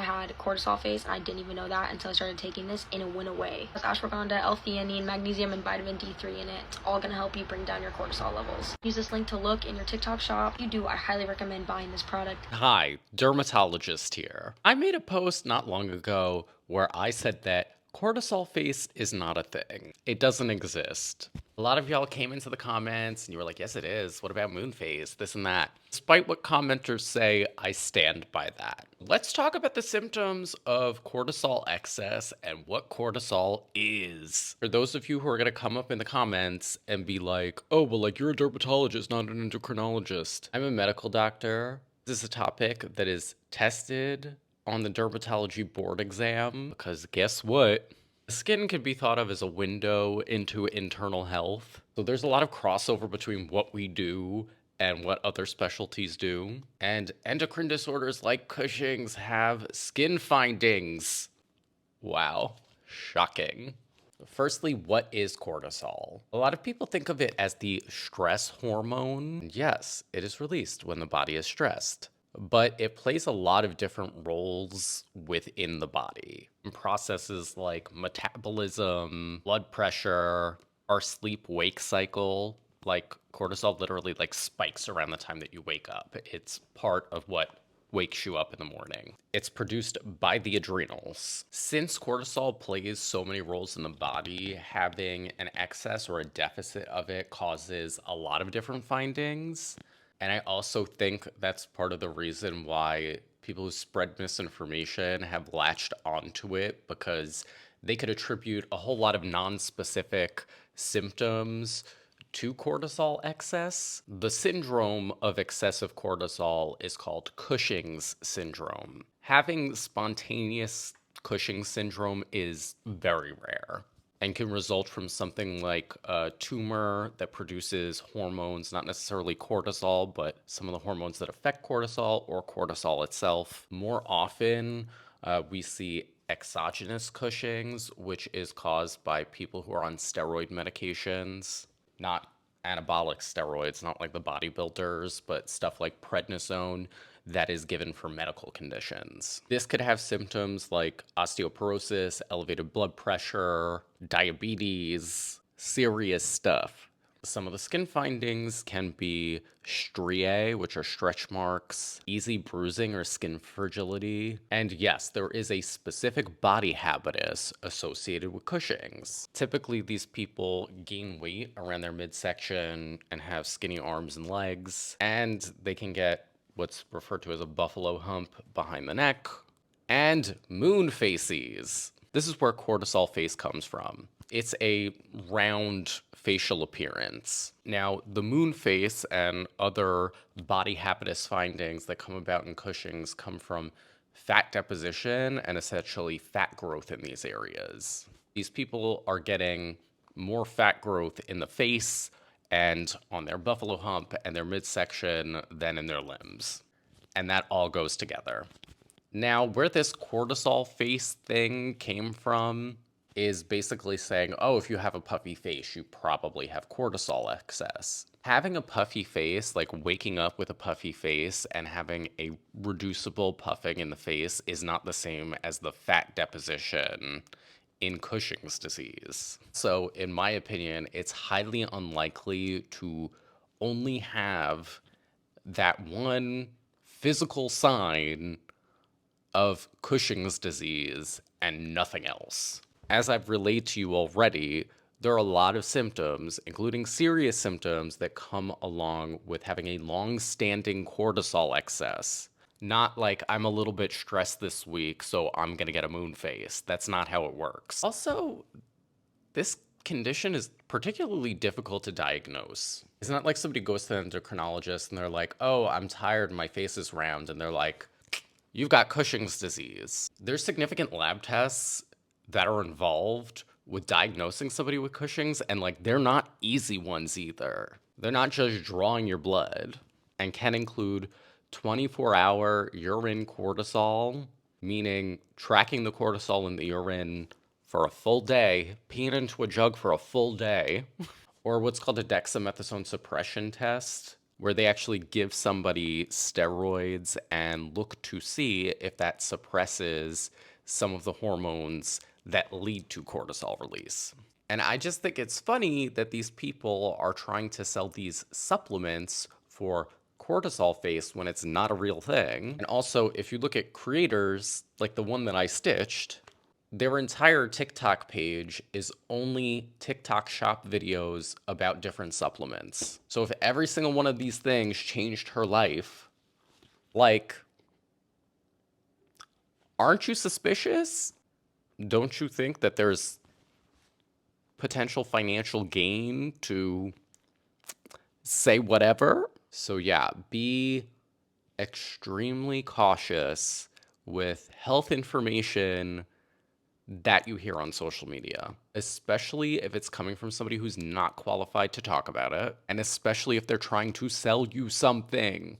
had cortisol face, and I didn't even know that until I started taking this, and it went away. It has ashwagandha, L-theanine, magnesium, and vitamin D3 in it. It's all gonna help you bring down your cortisol levels. Use this link to look in your TikTok shop. If you do, I highly recommend buying this product. Hi, dermatologist here. I made a post not long ago where I said that cortisol face is not a thing. It doesn't exist. A lot of y'all came into the comments and you were like, yes, it is. What about moon phase? This and that. Despite what commenters say, I stand by that. Let's talk about the symptoms of cortisol excess and what cortisol is. For those of you who are going to come up in the comments and be like, oh, well, like you're a dermatologist, not an endocrinologist. I'm a medical doctor. This is a topic that is tested on the dermatology board exam because guess what? Skin can be thought of as a window into internal health. So there's a lot of crossover between what we do and what other specialties do. And endocrine disorders like Cushing's have skin findings. Wow, shocking. Firstly, what is cortisol? A lot of people think of it as the stress hormone. Yes, it is released when the body is stressed, but it plays a lot of different roles within the body. Processes like metabolism, blood pressure, our sleep-wake cycle. Like cortisol literally like spikes around the time that you wake up. It's part of what wakes you up in the morning. It's produced by the adrenals. Since cortisol plays so many roles in the body, having an excess or a deficit of it causes a lot of different findings. And I also think that's part of the reason why people who spread misinformation have latched onto it, because they could attribute a whole lot of non-specific symptoms to cortisol excess. The syndrome of excessive cortisol is called Cushing's syndrome. Having spontaneous Cushing syndrome is very rare and can result from something like a tumor that produces hormones, not necessarily cortisol, but some of the hormones that affect cortisol or cortisol itself. More often, we see exogenous Cushing's, which is caused by people who are on steroid medications. Not anabolic steroids, not like the bodybuilders, but stuff like prednisone that is given for medical conditions. This could have symptoms like osteoporosis, elevated blood pressure, diabetes, serious stuff. Some of the skin findings can be striae, which are stretch marks, easy bruising or skin fragility, and yes, there is a specific body habitus associated with Cushing's. Typically, these people gain weight around their midsection and have skinny arms and legs, and they can get what's referred to as a buffalo hump behind the neck, and moon faces. This is where cortisol face comes from. It's a round facial appearance. Now, the moon face and other body habitus findings that come about in Cushing's come from fat deposition and essentially fat growth in these areas. These people are getting more fat growth in the face and on their buffalo hump and their midsection than in their limbs. And that all goes together. Now, where this cortisol face thing came from is basically saying, oh, if you have a puffy face, you probably have cortisol excess. Having a puffy face, like waking up with a puffy face and having a reducible puffing in the face, is not the same as the fat deposition in Cushing's disease. So, in my opinion, it's highly unlikely to only have that one physical sign of Cushing's disease and nothing else. As I've relayed to you already, there are a lot of symptoms, including serious symptoms, that come along with having a long-standing cortisol excess. Not like, I'm a little bit stressed this week, so I'm gonna get a moon face. That's not how it works. Also, this condition is particularly difficult to diagnose. It's not like somebody goes to an endocrinologist and they're like, oh, I'm tired, my face is round, and they're like, you've got Cushing's disease. There's significant lab tests that are involved with diagnosing somebody with Cushing's, and like, they're not easy ones either. They're not just drawing your blood, and can include 24-hour urine cortisol, meaning tracking the cortisol in the urine for a full day, peeing into a jug for a full day, or what's called a dexamethasone suppression test, where they actually give somebody steroids and look to see if that suppresses some of the hormones that lead to cortisol release. And I just think it's funny that these people are trying to sell these supplements for cortisol face when it's not a real thing. And also, if you look at creators like the one that I stitched, their entire TikTok page is only TikTok shop videos about different supplements. So if every single one of these things changed her life, like, aren't you suspicious? Don't you think that there's potential financial gain to say whatever? So yeah, be extremely cautious with health information that you hear on social media, especially if it's coming from somebody who's not qualified to talk about it, and especially if they're trying to sell you something.